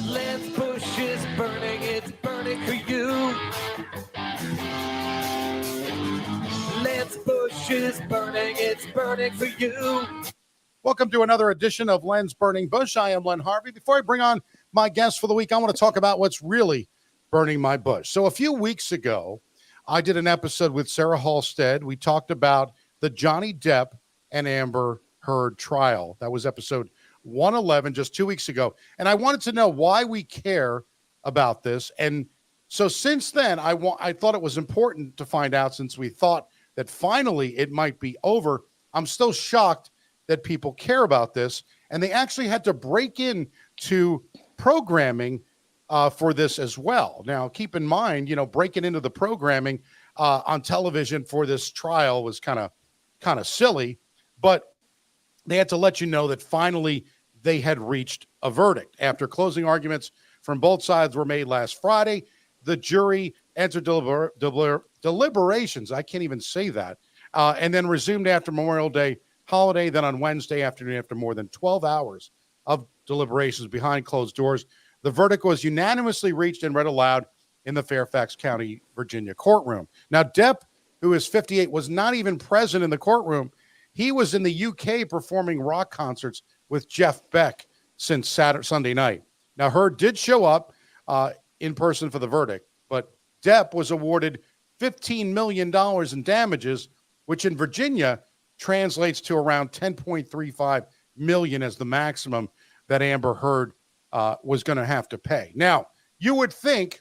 Lance Bush is burning, it's burning for you. Lance Bush is burning, it's burning for you. Welcome to another edition of Len's Burning Bush. I am Len Harvey. Before I bring on my guest for the week, I want to talk about what's really burning my bush. So a few weeks ago, I did an episode with Sarah Halstead. We talked about the Johnny Depp and Amber Heard trial. That was episode 111, just 2 weeks ago. And I wanted to know why we care about this. And so since then, I thought it was important to find out, since we thought that finally it might be over. I'm still shocked that people care about this. And they actually had to break in to programming for this as well. Now, keep in mind, breaking into the programming on television for this trial was kind of silly, but they had to let you know that finally they had reached a verdict. After closing arguments from both sides were made last Friday, the jury entered deliberations. I can't even say that. And then resumed after Memorial Day holiday. Then on Wednesday afternoon, after more than 12 hours of deliberations behind closed doors, the verdict was unanimously reached and read aloud in the Fairfax County, Virginia courtroom. Now, Depp, who is 58, was not even present in the courtroom. He was in the UK performing rock concerts with Jeff Beck since Sunday night. Now, Heard did show up in person for the verdict, but Depp was awarded $15 million in damages, which in Virginia translates to around $10.35 million as the maximum that Amber Heard was going to have to pay. Now, you would think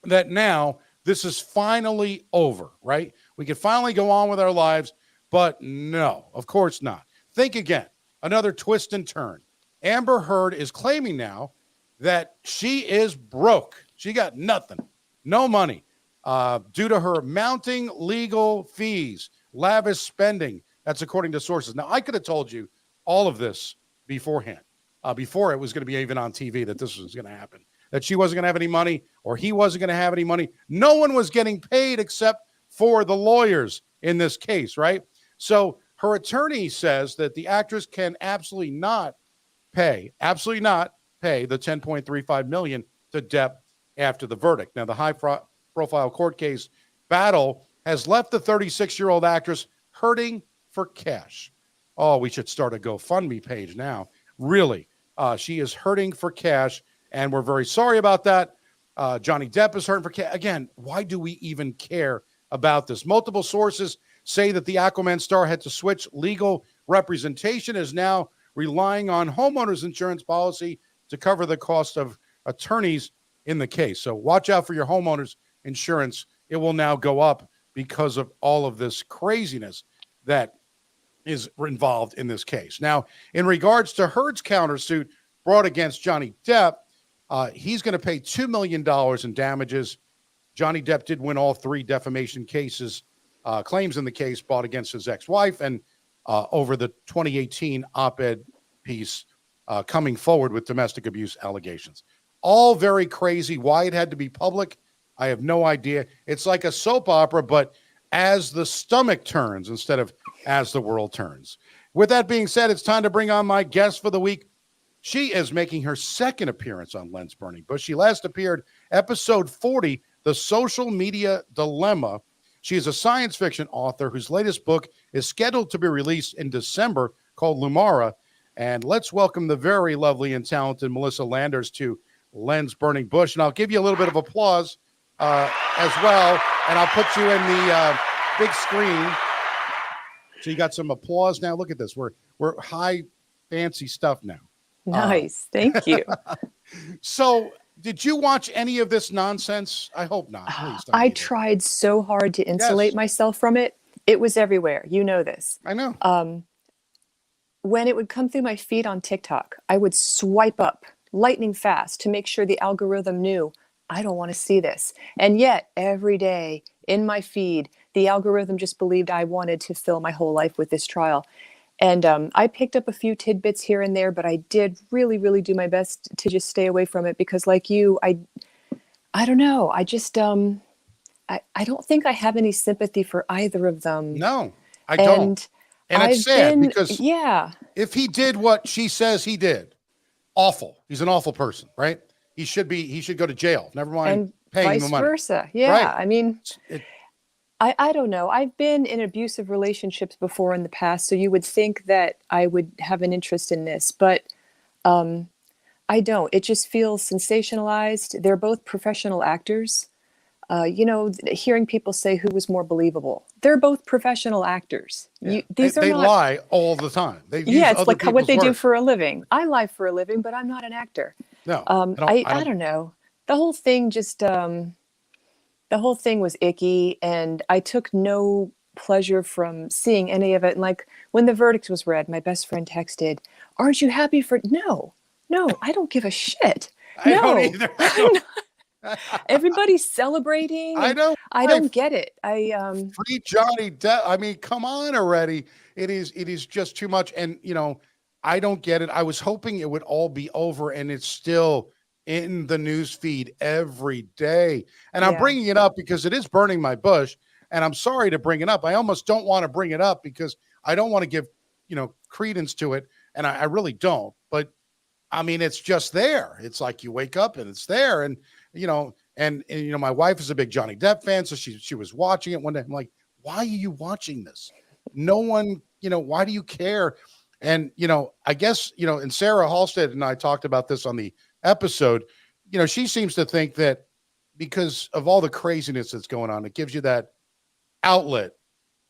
that now this is finally over, right? We could finally go on with our lives, but no, of course not. Think again, another twist and turn. Amber Heard is claiming now that she is broke. She got nothing, no money, due to her mounting legal fees, lavish spending. That's according to sources. Now, I could have told you all of this beforehand, before it was going to be even on TV, that this was going to happen, that she wasn't going to have any money or he wasn't going to have any money. No one was getting paid except for the lawyers in this case, right? So her attorney says that the actress can absolutely not pay the $10.35 million to Depp after the verdict. Now, the high-profile court case battle has left the 36-year-old actress hurting for cash. Oh, we should start a GoFundMe page now. Really, she is hurting for cash, and we're very sorry about that. Johnny Depp is hurting for cash. Again, why do we even care about this? Multiple sources say that the Aquaman star had to switch legal representation, is now relying on homeowners insurance policy to cover the cost of attorneys in the case. So watch out for your homeowners insurance. It will now go up because of all of this craziness that is involved in this case. Now, in regards to Heard's countersuit brought against Johnny Depp, he's going to pay $2 million in damages. Johnny Depp did win all three defamation claims in the case brought against his ex-wife, and over the 2018 op-ed piece coming forward with domestic abuse allegations. All very crazy. Why it had to be public, I have no idea. It's like a soap opera, but as the stomach turns instead of as the world turns. With that being said, it's time to bring on my guest for the week. She is making her second appearance on Len's Burning Bush. She last appeared episode 40, The Social Media Dilemma. She is a science fiction author whose latest book is scheduled to be released in December, called Lumara. And let's welcome the very lovely and talented Melissa Landers to Len's Burning Bush. And I'll give you a little bit of applause as well. And I'll put you in the big screen. So you got some applause now. Look at this. We're high fancy stuff now. Nice. Thank you. So did you watch any of this nonsense? I hope not. Please don't. I tried so hard to insulate myself from it. It was everywhere. You know this. I know. When it would come through my feed on TikTok, I would swipe up lightning fast to make sure the algorithm knew I don't want to see this. And yet every day in my feed, the algorithm just believed I wanted to fill my whole life with this trial. And I picked up a few tidbits here and there, but I did really, really do my best to just stay away from it because, like you, I don't know. I just, I don't think I have any sympathy for either of them. No, I don't. And it's sad because if he did what she says he did, awful. He's an awful person, right? he should go to jail. Never mind And paying him the vice money. versa. Yeah. Right. I mean, It, I don't know. I've been in abusive relationships before in the past, so you would think that I would have an interest in this, but I don't. It just feels sensationalized. They're both professional actors. Hearing people say who was more believable, they're both professional actors. yeah. These are They not. lie all the time. They use Yeah, it's other like what people's they do work. for a living. I lie for a living, but I'm not an actor. No, I I don't. don't know. The whole thing just the whole thing was icky, and I took no pleasure from seeing any of it. And like when the verdict was read, my best friend texted, "Aren't you happy for?" No, no, I don't give a shit. I don't No, either. I I'm don't. not. Everybody's celebrating, I and know. I I don't get it. free Johnny Depp. I mean, come on already. It is just too much. And I don't get it. I was hoping it would all be over, and it's still in the news feed every day. And I'm Yeah, bringing it up because it is burning my bush. And I'm sorry to bring it up. I almost don't want to bring it up because I don't want to give credence to it, and I really don't. But I mean, it's just there. It's like you wake up and it's there. And, my wife is a big Johnny Depp fan. So she was watching it one day. I'm like, why are you watching this? No one, why do you care? And, I guess, and Sarah Halstead and I talked about this on the episode. She seems to think that because of all the craziness that's going on, it gives you that outlet.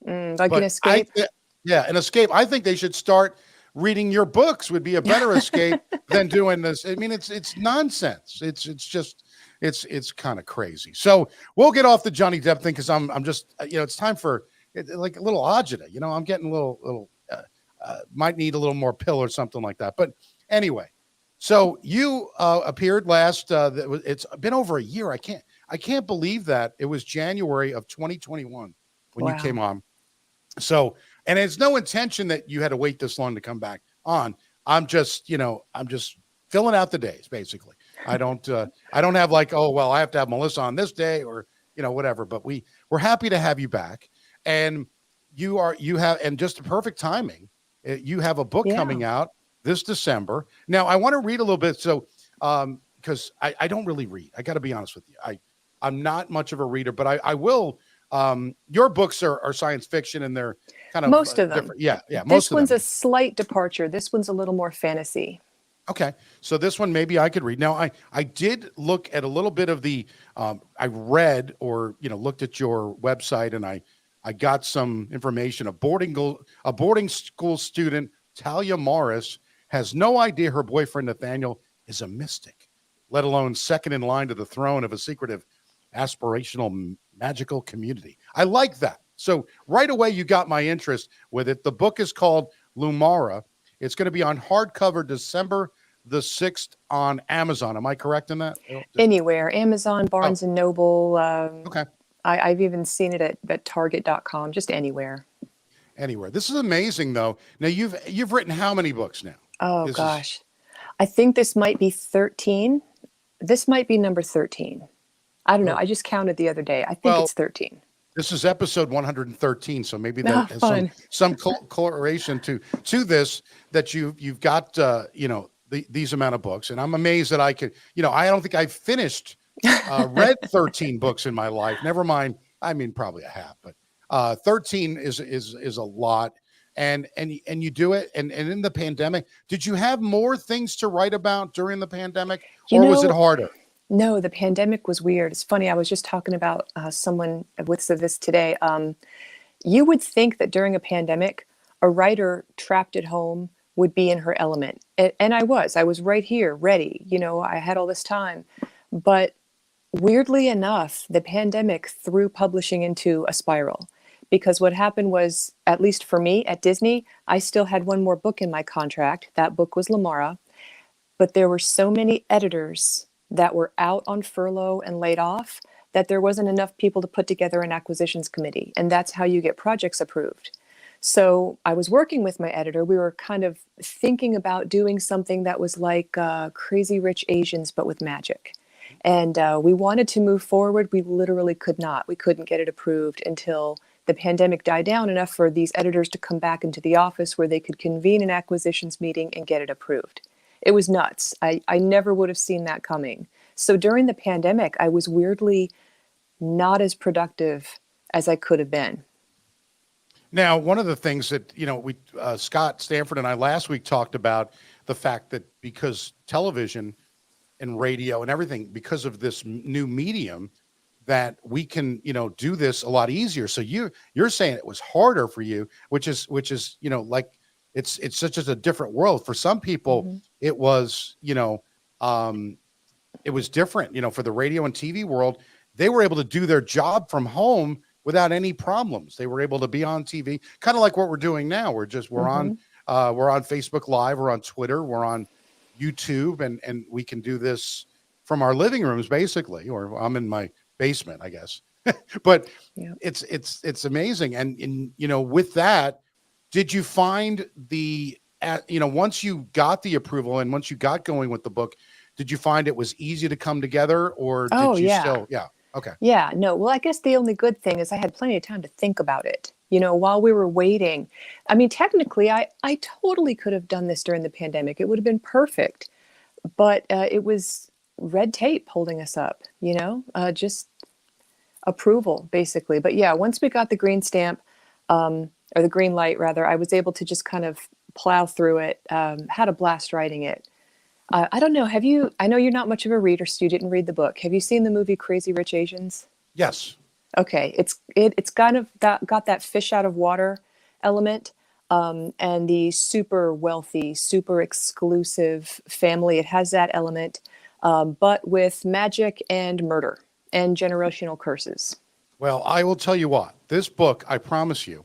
like an But escape. yeah, an escape. I think they should start reading your books would be a better escape than doing this. I mean, it's nonsense. It's kind of crazy. So we'll get off the Johnny Depp thing because I'm just it's time for like a little agita. I'm getting a little might need a little more pill or something like that. But anyway, so you appeared last. It's been over a year. I can't believe that it was January of 2021 when you Wow. came on. So, and it's no intention that you had to wait this long to come back on. I'm just filling out the days, basically. I don't have like, oh, well, I have to have Melissa on this day or, whatever, but we're happy to have you back. And you have, and just the perfect timing. You have a book Yeah. coming out this December. Now I want to read a little bit. So, because I don't really read, I got to be honest with you. I'm not much of a reader, but I will. Your books are science fiction and they're kind of Most of them. different. Yeah. Most This of one's them. a slight departure. This one's a little more fantasy. Okay. So this one, maybe I could read. Now I did look at a little bit of the, I read or, looked at your website and I got some information. A boarding school student, Talia Morris, has no idea her boyfriend, Nathaniel, is a mystic, let alone second in line to the throne of a secretive, aspirational, magical community. I like that. So right away, you got my interest with it. The book is called Lumara. It's going to be on hardcover December the 6th on Amazon. Am I correct in that? Anywhere, Amazon, Barnes and Noble. Okay. I've even seen it at Target.com, just anywhere. Anywhere. This is amazing, though. Now you've written how many books now? Oh, gosh. I think this might be 13. This might be number 13. I don't know. I just counted the other day. I think it's 13. This is episode 113, so maybe that has some correlation to this, that you've got these amount of books, and I'm amazed that I could. I don't think I've finished read 13 books in my life. Never mind. I mean, probably I have, but 13 is a lot, and you do it. And in the pandemic, did you have more things to write about during the pandemic, or was it harder? No, the pandemic was weird. It's funny. I was just talking about someone with this today. You would think that during a pandemic, a writer trapped at home would be in her element. And I was right here, ready. I had all this time. But weirdly enough, the pandemic threw publishing into a spiral. Because what happened was, at least for me at Disney, I still had one more book in my contract. That book was Lumara. But there were so many editors that were out on furlough and laid off that there wasn't enough people to put together an acquisitions committee. And that's how you get projects approved. So I was working with my editor. We were kind of thinking about doing something that was like Crazy Rich Asians, but with magic. And we wanted to move forward. We literally could not. We couldn't get it approved until the pandemic died down enough for these editors to come back into the office where they could convene an acquisitions meeting and get it approved. It was nuts. I never would have seen that coming. So during the pandemic, I was weirdly not as productive as I could have been. Now, one of the things that, we Scott Stanford and I last week talked about the fact that because television and radio and everything, because of this new medium, that we can, do this a lot easier. So you're saying it was harder for you, which is, like it's such as a different world. For some people, it was, it was different, for the radio and TV world. They were able to do their job from home without any problems. They were able to be on TV, kind of like what we're doing now. We're on Facebook Live, we're on Twitter, we're on YouTube, and we can do this from our living rooms, basically, or I'm in my basement, I guess. But it's amazing. And with that, did you find once you got the approval and once you got going with the book, did you find it was easy to come together, or did you still? Yeah. Okay. Yeah, no. Well, I guess the only good thing is I had plenty of time to think about it, while we were waiting. I mean, technically, I totally could have done this during the pandemic. It would have been perfect. But it was red tape holding us up, just approval, basically. But yeah, once we got the green stamp, or the green light, rather, I was able to just kind of plow through it, had a blast writing it. I don't know. I know you're not much of a reader, so you didn't read the book. Have you seen the movie Crazy Rich Asians? Yes. Okay. It's kind of got that fish out of water element, and the super wealthy, super exclusive family. It has that element, but with magic and murder and generational curses. Well, I will tell you what, this book, I promise you,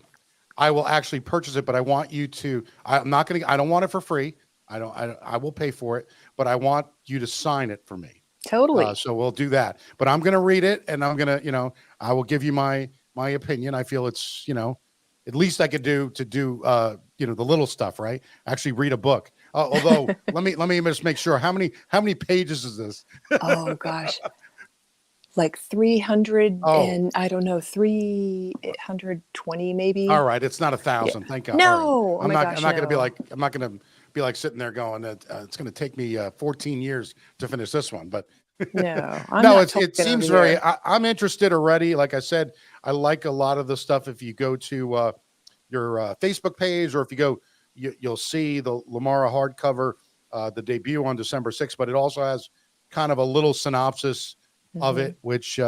I will actually purchase it, but I want you to, I don't want it for free. I will pay for it, but I want you to sign it for me. Totally. So we'll do that, but I'm going to read it, and I'm going to, I will give you my opinion. I feel it's, at least I could do the little stuff, right? Actually read a book. Although let me just make sure, how many pages is this? Oh gosh. Like 300 and I don't know, 320 maybe. All right. It's not 1,000. Yeah. Thank God. No. Right. I'm not going to be like sitting there going, it's going to take me 14 years to finish this one. But no, it seems very, I'm interested already. Like I said, I like a lot of the stuff. If you go to your Facebook page, or if you go, you'll see the Lumara hardcover, the debut on December 6th, but it also has kind of a little synopsis of it, which,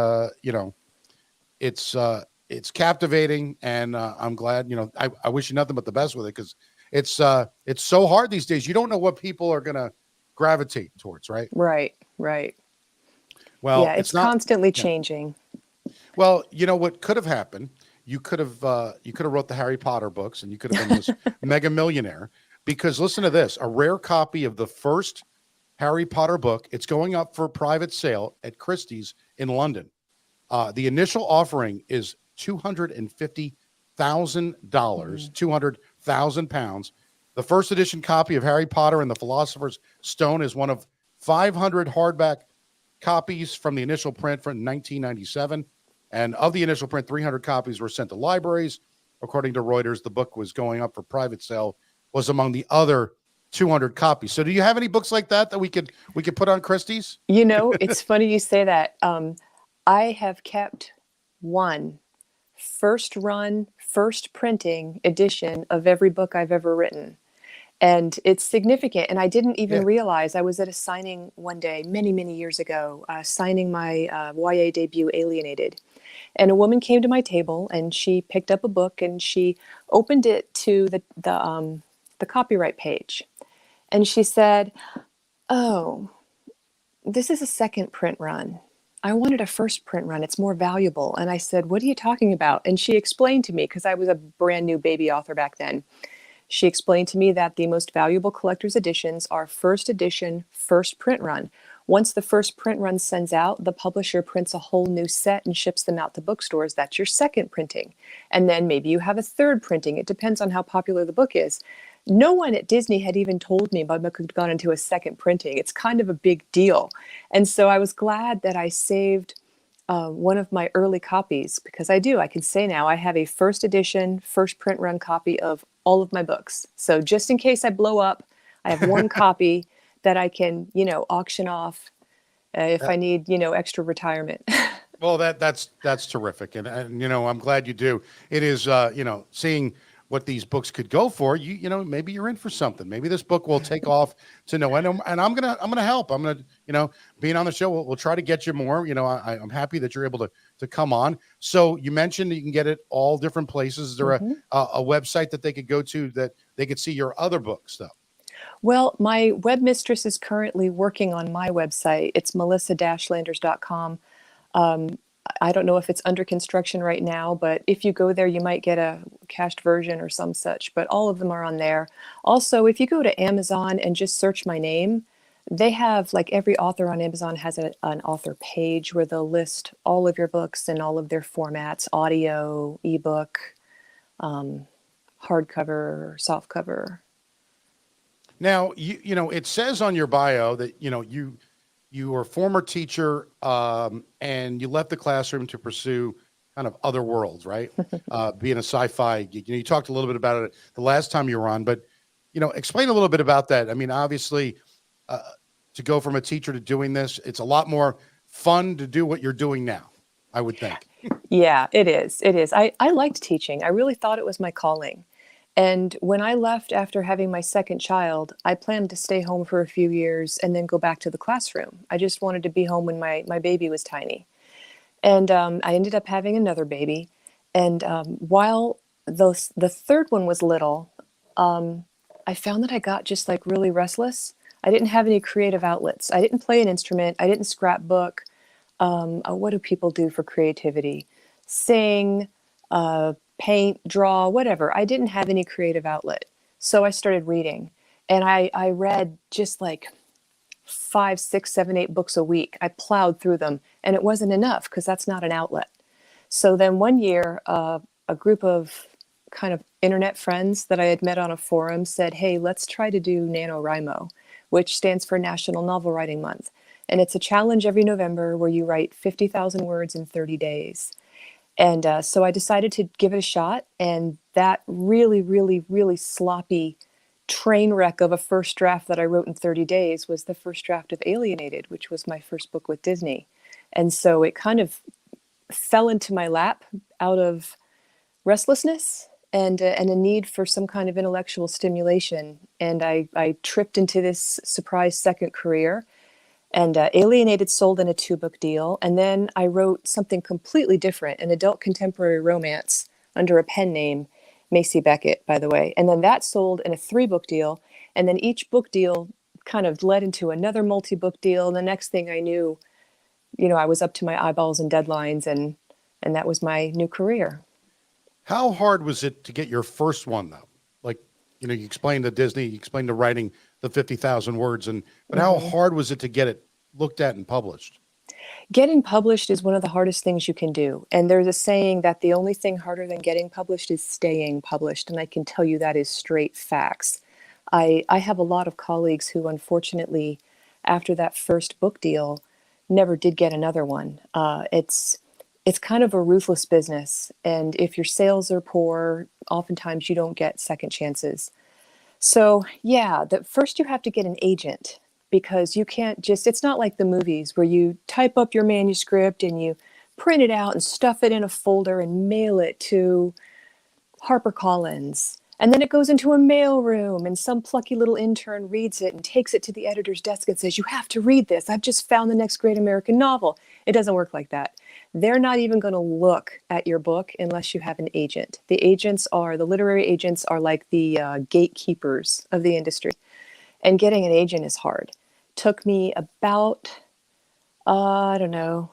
it's captivating, and I'm glad, I wish you nothing but the best with it, because it's so hard these days. You don't know what people are going to gravitate towards, right? Right. Well, yeah, it's constantly changing. Well, what could have happened, you could have wrote the Harry Potter books, and you could have been this mega millionaire, because listen to this, a rare copy of the first Harry Potter book, it's going up for private sale at Christie's in London. The initial offering is $250,000, 200,000 pounds. The first edition copy of Harry Potter and the Philosopher's Stone is one of 500 hardback copies from the initial print from 1997. And of the initial print, 300 copies were sent to libraries. According to Reuters, the book was going up for private sale, was among the other 200 copies. So do you have any books like that we could put on Christie's? It's funny you say that. I have kept one first printing edition of every book I've ever written. And it's significant. And I didn't even realize, I was at a signing one day, many, many years ago, signing my YA debut, Alienated. And a woman came to my table, and she picked up a book, and she opened it to the copyright page. And she said, "Oh, this is a second print run. I wanted a first print run. It's more valuable." And I said, "What are you talking about?" And she explained to me, because I was a brand new baby author back then. She explained to me that the most valuable collector's editions are first edition, first print run. Once the first print run sends out, the publisher prints a whole new set and ships them out to bookstores. That's your second printing. And then maybe you have a third printing. It depends on how popular the book is. No one at Disney had even told me my book had gone into a second printing. It's kind of a big deal. And so I was glad that I saved one of my early copies, because I can say now I have a first edition, first print run copy of all of my books. So just in case I blow up, I have one copy, that I can, auction off if I need, extra retirement. Well, that's terrific, and I'm glad you do. It is seeing what these books could go for. Maybe you're in for something. Maybe this book will take off to no end, and I'm gonna help. I'm gonna being on the show, we'll try to get you more. I'm happy that you're able to come on. So you mentioned that you can get it all different places. Is there a website that they could go to that they could see your other books though? Well, my web mistress is currently working on my website. It's melissa-landers.com. I don't know if it's under construction right now, but if you go there, you might get a cached version or some such, but all of them are on there. Also, if you go to Amazon and just search my name, they have, like every author on Amazon has an author page where they'll list all of your books and all of their formats: audio, ebook, hardcover, softcover. Now, it says on your bio that, you were a former teacher, and you left the classroom to pursue kind of other worlds, right? Being a sci-fi geek. You talked a little bit about it the last time you were on, but, explain a little bit about that. I mean, obviously, to go from a teacher to doing this, it's a lot more fun to do what you're doing now, I would think. Yeah, it is. It is. I liked teaching. I really thought it was my calling. And when I left after having my second child, I planned to stay home for a few years and then go back to the classroom. I just wanted to be home when my baby was tiny. And I ended up having another baby. And while the third one was little, I found that I got just like really restless. I didn't have any creative outlets. I didn't play an instrument. I didn't scrapbook. What do people do for creativity? Sing, paint, draw, whatever. I didn't have any creative outlet. So I started reading, and I read just like 5, 6, 7, 8 books a week. I plowed through them, and it wasn't enough because that's not an outlet. So then one year, a group of kind of internet friends that I had met on a forum said, hey, let's try to do NaNoWriMo, which stands for National Novel Writing Month. And it's a challenge every November where you write 50,000 words in 30 days. And so I decided to give it a shot. And that really, really, really sloppy train wreck of a first draft that I wrote in 30 days was the first draft of Alienated, which was my first book with Disney. And so it kind of fell into my lap out of restlessness and a need for some kind of intellectual stimulation. And I tripped into this surprise second career. And Alienated sold in a 2-book deal. And then I wrote something completely different, an adult contemporary romance under a pen name, Macy Beckett, by the way. And then that sold in a 3-book deal. And then each book deal kind of led into another multi-book deal. And the next thing I knew, I was up to my eyeballs in deadlines, and that was my new career. How hard was it to get your first one, though? Like, you explained to Disney, you explained to writing the 50,000 words, but how hard was it to get it looked at and published? Getting published is one of the hardest things you can do. And there's a saying that the only thing harder than getting published is staying published. And I can tell you that is straight facts. I have a lot of colleagues who, unfortunately, after that first book deal, never did get another one. It's kind of a ruthless business. And if your sales are poor, oftentimes you don't get second chances. So yeah, first you have to get an agent, because you can't just, it's not like the movies where you type up your manuscript and you print it out and stuff it in a folder and mail it to HarperCollins. And then it goes into a mailroom and some plucky little intern reads it and takes it to the editor's desk and says, you have to read this. I've just found the next great American novel. It doesn't work like that. They're not even going to look at your book unless you have an agent. The literary agents are like the gatekeepers of the industry. And getting an agent is hard. Took me about, I don't know,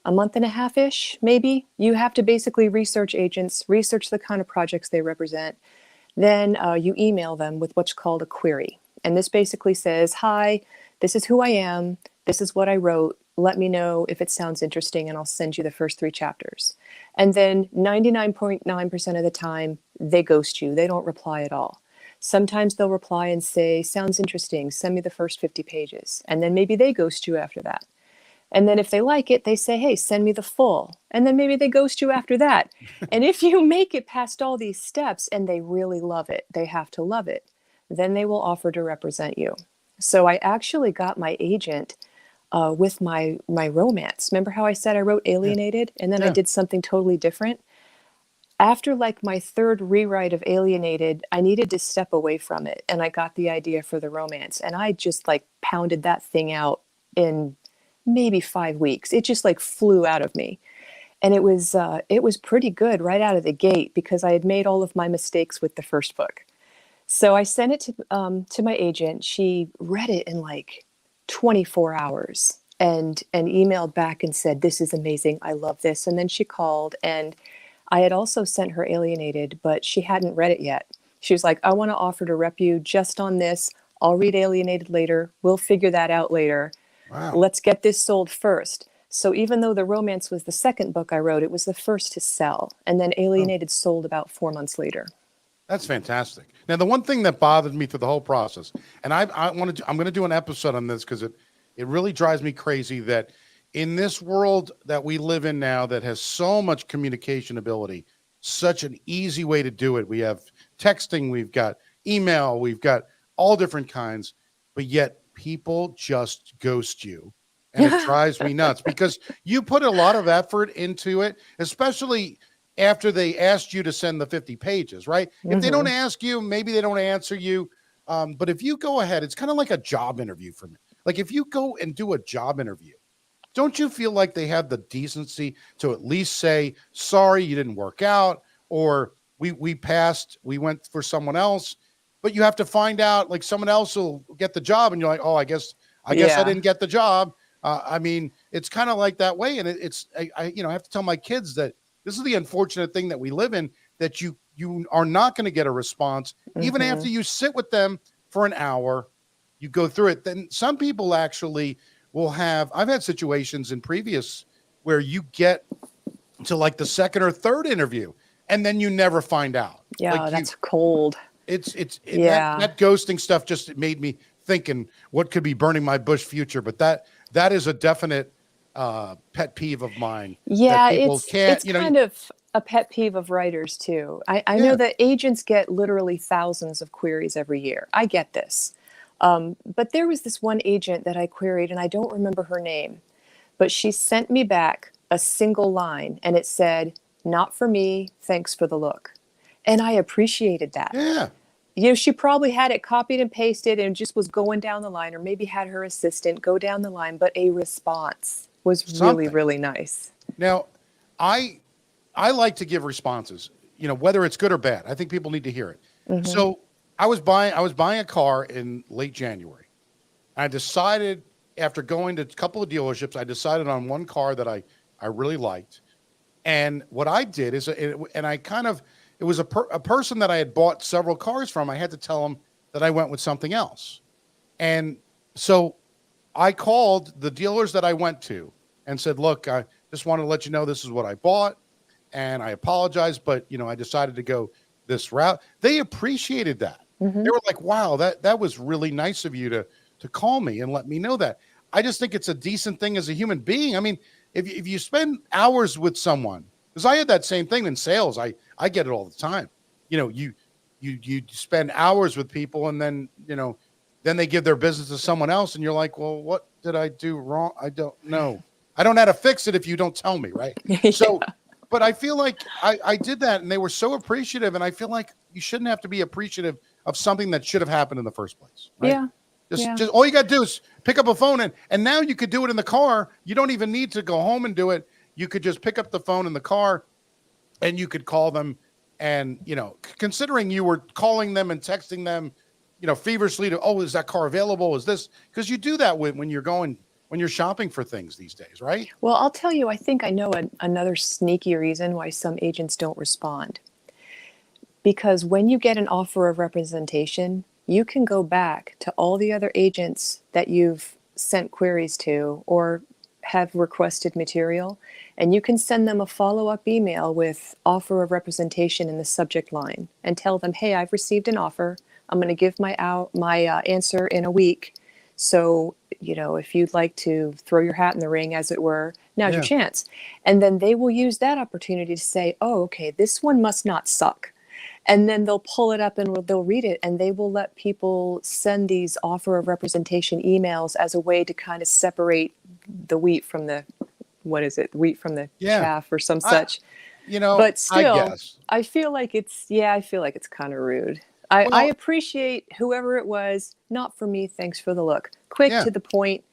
a month and a half-ish, maybe. You have to basically research agents, research the kind of projects they represent. Then you email them with what's called a query. And this basically says, hi, this is who I am. This is what I wrote. Let me know if it sounds interesting, and I'll send you the first 3 chapters. And then 99.9% of the time, they ghost you. They don't reply at all. Sometimes they'll reply and say, sounds interesting. Send me the first 50 pages. And then maybe they ghost you after that. And then if they like it, they say, hey, send me the full. And then maybe they ghost you after that. And if you make it past all these steps and they really love it, they have to love it, then they will offer to represent you. So I actually got my agent with my romance. Remember how I said I wrote Yeah. Alienated and then I Yeah. did something totally different? After like my third rewrite of Alienated, I needed to step away from it and I got the idea for the romance and I just like pounded that thing out in maybe 5 weeks. It just like flew out of me. And it was pretty good right out of the gate because I had made all of my mistakes with the first book. So I sent it to my agent. She read it in like 24 hours and emailed back and said, "This is amazing. I love this." And then she called and I had also sent her Alienated, but she hadn't read it yet. She was like, "I want to offer to rep you just on this. I'll read Alienated later. We'll figure that out later. Wow. Let's get this sold first." So even though the romance was the second book I wrote, it was the first to sell. And then Oh, Alienated sold about 4 months later. that's fantastic. Now, the one thing that bothered me through the whole process, and I'm going to do an episode on this because it really drives me crazy that in this world that we live in now that has so much communication ability, such an easy way to do it. We have texting, we've got email, we've got all different kinds, but yet people just ghost you. And it drives me nuts because you put a lot of effort into it, especially after they asked you to send the 50 pages, right? If they don't Hmm. ask you, maybe they don't answer you. But if you go ahead, it's kind of like a job interview for me. Like if you go and do a job interview, don't you feel like they have the decency to at least say, sorry, you didn't work out, or we passed, we went for someone else, but you have to find out like someone else will get the job, and you're like, oh, I guess I Yeah. didn't get the job. I mean, it's kind of like that way, and I have to tell my kids that this is the unfortunate thing that we live in, that you are not going to get a response even Hmm. after you sit with them for an hour, you go through it. Then some people actually will have. I've had situations in previous where you get to like the second or third interview, and then you never find out. Yeah, Like that's cold. that Yeah. that ghosting stuff just made me thinking what could be burning my bush future. But that is a definite pet peeve of mine that Yeah, people can't. it's kind of a pet peeve of writers too. I know Yeah, that agents get literally thousands of queries every year. I get this. But there was this one agent that I queried, and I don't remember her name, but she sent me back a single line, and it said, "Not for me, thanks for the look." And I appreciated that. yeah, You know, she probably had it copied and pasted and just was going down the line, or maybe had her assistant go down the line, but a response was really, something. really nice. Now, I I like to give responses, whether it's good or bad. I think people need to hear it. Hmm. So I was buying a car in late January. I decided after going to a couple of dealerships, I decided on one car that I really liked. And what I did is, and I kind of, it was a person that I had bought several cars from. I had to tell him that I went with something else. And so I called the dealers that I went to and said, look, I just wanted to let you know this is what I bought. And I apologize, but I decided to go this route. They appreciated that. They Hmm. were like, wow, that was really nice of you to call me and let me know that. I just think it's a decent thing as a human being. I mean, if you spend hours with someone, because I had that same thing in sales, I get it all the time. You spend hours with people, and then they give their business to someone else, and you're like, well, what did I do wrong? I don't know. I don't know how to fix it if you don't tell me, right? So, Yeah. but I feel like I did that, and they were so appreciative, and I feel like you shouldn't have to be appreciative of something that should have happened in the first place, right? Yeah. Just, Yeah. just all you got to do is pick up a phone, and now you could do it in the car. You don't even need to go home and do it. You could just pick up the phone in the car, and you could call them. And considering you were calling them and texting them, feverishly to, oh, is that car available? Is this, because you do that when you're shopping for things these days, right? Well, I'll tell you, I think I know another sneaky reason why some agents don't respond. Because when you get an offer of representation, you can go back to all the other agents that you've sent queries to or have requested material, and you can send them a follow-up email with offer of representation in the subject line and tell them, hey, I've received an offer. I'm going to give my answer in a week. So, if you'd like to throw your hat in the ring, as it were, now's your Yeah. chance. And then they will use that opportunity to say, oh, okay, this one must not suck. And then they'll pull it up and they'll read it, and they will let people send these offer of representation emails as a way to kind of separate the wheat from the, what is it? Wheat from the chaff or some such. But I still, guess. I feel like it's kind of rude. I appreciate whoever it was. Not for me. Thanks for the look. Quick, to the point,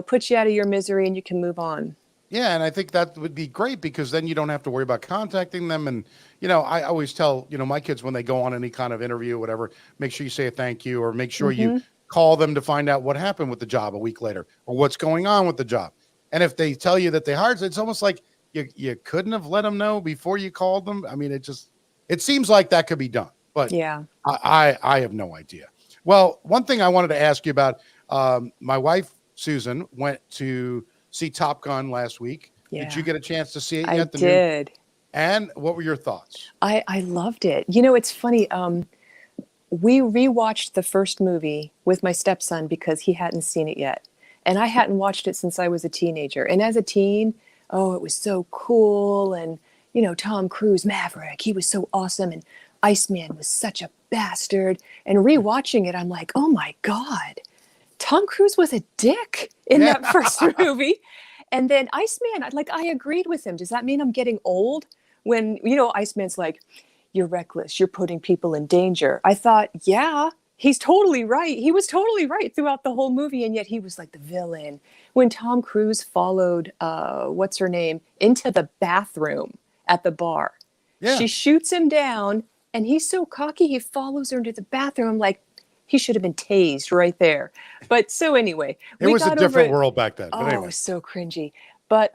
puts you out of your misery and you can move on. Yeah, and I think that would be great because then you don't have to worry about contacting them. And, I always tell, my kids when they go on any kind of interview or whatever, make sure you say a thank you or make sure you call them to find out what happened with the job a week later or what's going on with the job. And if they tell you that they hired, it's almost like you couldn't have let them know before you called them. I mean, it seems like that could be done, but yeah, I have no idea. Well, one thing I wanted to ask you about, my wife, Susan, went to see Top Gun last week. Yeah. Did you get a chance to see it yet? I did. And what were your thoughts? I loved it. It's funny. We rewatched the first movie with my stepson because he hadn't seen it yet. And I hadn't watched it since I was a teenager. And as a teen, it was so cool. And, Tom Cruise, Maverick, he was so awesome. And Iceman was such a bastard. And rewatching it, I'm like, oh my God, Tom Cruise was a dick in that first movie. And then Iceman, I agreed with him. Does that mean I'm getting old? When, Iceman's like, you're reckless, you're putting people in danger. I thought, yeah, he's totally right. He was totally right throughout the whole movie. And yet he was like the villain. When Tom Cruise followed, what's her name, into the bathroom at the bar. Yeah. She shoots him down and he's so cocky. He follows her into the bathroom. I'm like, he should have been tased right there. But so anyway, it was a different world back then. But anyway. It was so cringy. But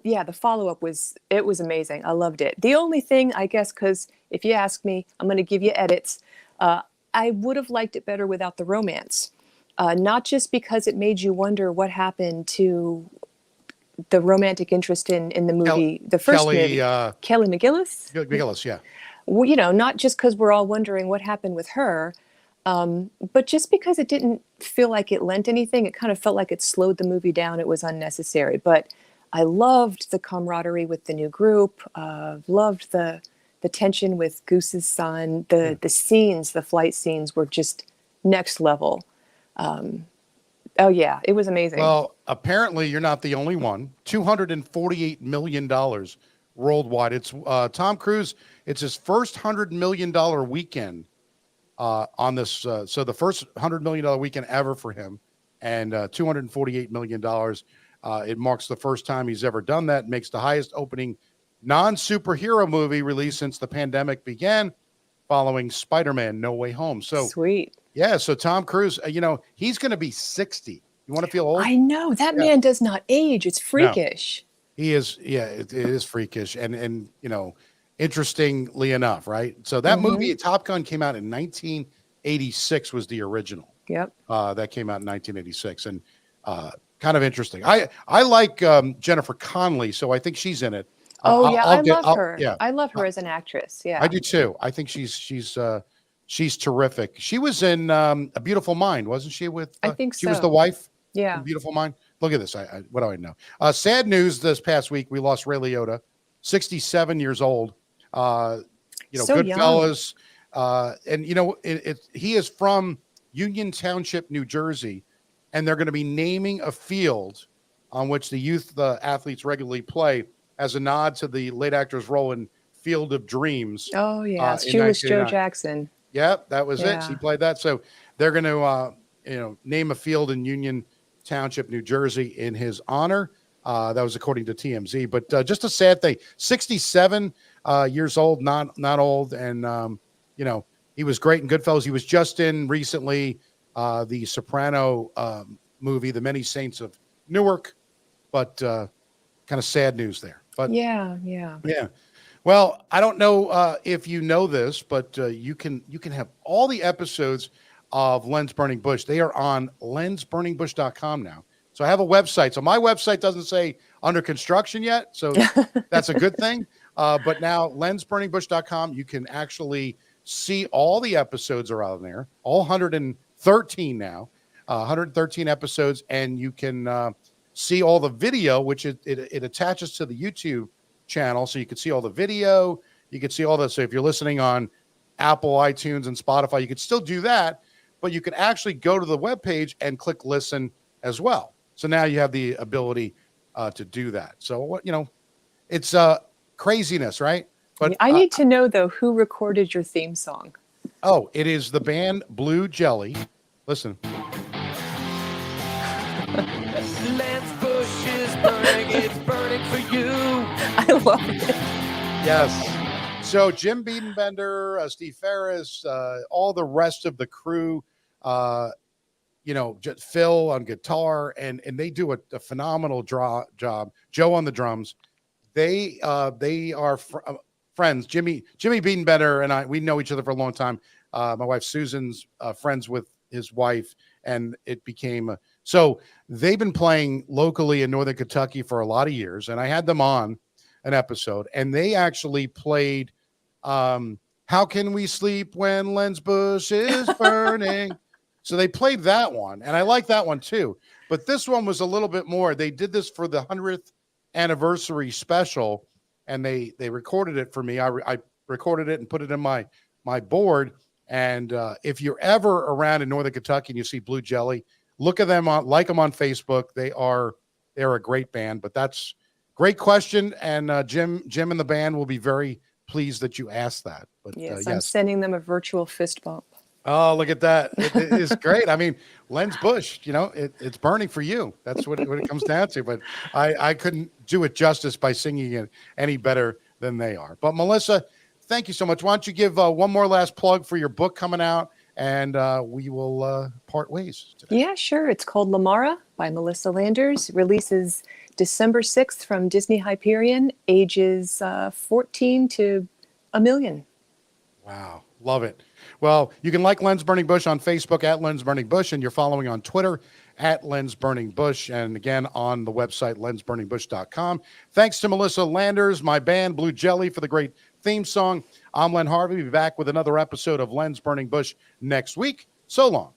yeah, the follow-up was amazing. I loved it. The only thing, I guess, because if you ask me, I'm going to give you edits. I would have liked it better without the romance. Not just because it made you wonder what happened to the romantic interest in the movie, the first movie. Kelly McGillis? McGillis, yeah. Well, not just because we're all wondering what happened with her, but just because it didn't feel like it lent anything. It kind of felt like it slowed the movie down. It was unnecessary. But I loved the camaraderie with the new group. Loved the tension with Goose's son. The scenes, the flight scenes were just next level. Oh yeah, it was amazing. Well, apparently you're not the only one. $248 million worldwide. It's Tom Cruise. It's his first $100 million weekend on this. So the first $100 million weekend ever for him, and $248 million. It marks the first time he's ever done that. It makes the highest opening non-superhero movie released since the pandemic began, following Spider-Man: No Way Home. So sweet. Yeah, so Tom Cruise, he's going to be 60. You want to feel old? I know. That man does not age. It's freakish. No, he is. Yeah, it is freakish. And interestingly enough, right? So that movie, Top Gun, came out in 1986, was the original. Yep. That came out in 1986. And kind of interesting. I like Jennifer Connelly, so I think she's in it. I love her. Yeah. I love her as an actress. Yeah. I do too. I think she's terrific. She was in A Beautiful Mind, wasn't she? I think so. She was the wife. Yeah. In Beautiful Mind. Look at this. What do I know? Sad news this past week. We lost Ray Liotta, 67 years old. So Goodfellas. And he is from Union Township, New Jersey, and they're going to be naming a field on which the athletes regularly play as a nod to the late actor's role in Field of Dreams. Oh yeah, Shoeless Joe Jackson. Yep, that was it. He played that. So they're going to, name a field in Union Township, New Jersey, in his honor. That was according to TMZ. But just a sad thing. 67 years old, not old, and he was great in Goodfellas. He was just in recently the Soprano movie, The Many Saints of Newark. But kind of sad news there. But yeah. Well, I don't know if you know this, but you can have all the episodes of Lens Burning Bush. They are on lensburningbush.com now. So I have a website. So my website doesn't say under construction yet. So that's a good thing. But now lensburningbush.com, you can actually see all the episodes are out there, all 113 now, 113 episodes. And you can see all the video, which it attaches to the YouTube channel, so you can see all the video. You can see all this. So if you're listening on Apple, iTunes, and Spotify, you could still do that, but you could actually go to the webpage and click listen as well. So now you have the ability to do that. So what it's craziness, right? But I need to know though who recorded your theme song. Oh, it is the band Blue Jelly. Listen. Lance Bush is burning, it's burning for you. I love it. Yes. So Jim Biedenbender, Steve Ferris, all the rest of the crew, Phil on guitar, and they do a phenomenal job. Joe on the drums. They are friends. Jimmy Biedenbender and I, we know each other for a long time. My wife Susan's friends with his wife, and it became so they've been playing locally in Northern Kentucky for a lot of years, and I had them on an episode, and they actually played How Can We Sleep When Len's Bush Is Burning? So they played that one, and I like that one too. But this one was a little bit more. They did this for the 100th anniversary special, and they recorded it for me. I recorded it and put it in my board. And if you're ever around in Northern Kentucky and you see Blue Jelly, look at them like them on Facebook. They're a great band. But that's great question, and Jim and the band will be very pleased that you asked that. But yes, I'm sending them a virtual fist bump. Oh, look at that. It is great. I mean, Len's Bush, it's burning for you. That's what it comes down to. But I couldn't do it justice by singing it any better than they are. But Melissa, thank you so much. Why don't you give one more last plug for your book coming out, and we will part ways today. Yeah, sure. It's called Lumara by Melissa Landers. Releases December 6th from Disney Hyperion, ages 14 to a million. Wow. Love it. Well, you can like Len's Burning Bush on Facebook at Len's Burning Bush, and you're following on Twitter at Len's Burning Bush, and again on the website lensburningbush.com. Thanks to Melissa Landers, my band Blue Jelly, for the great theme song. I'm Len Harvey. We'll be back with another episode of Len's Burning Bush next week. So long.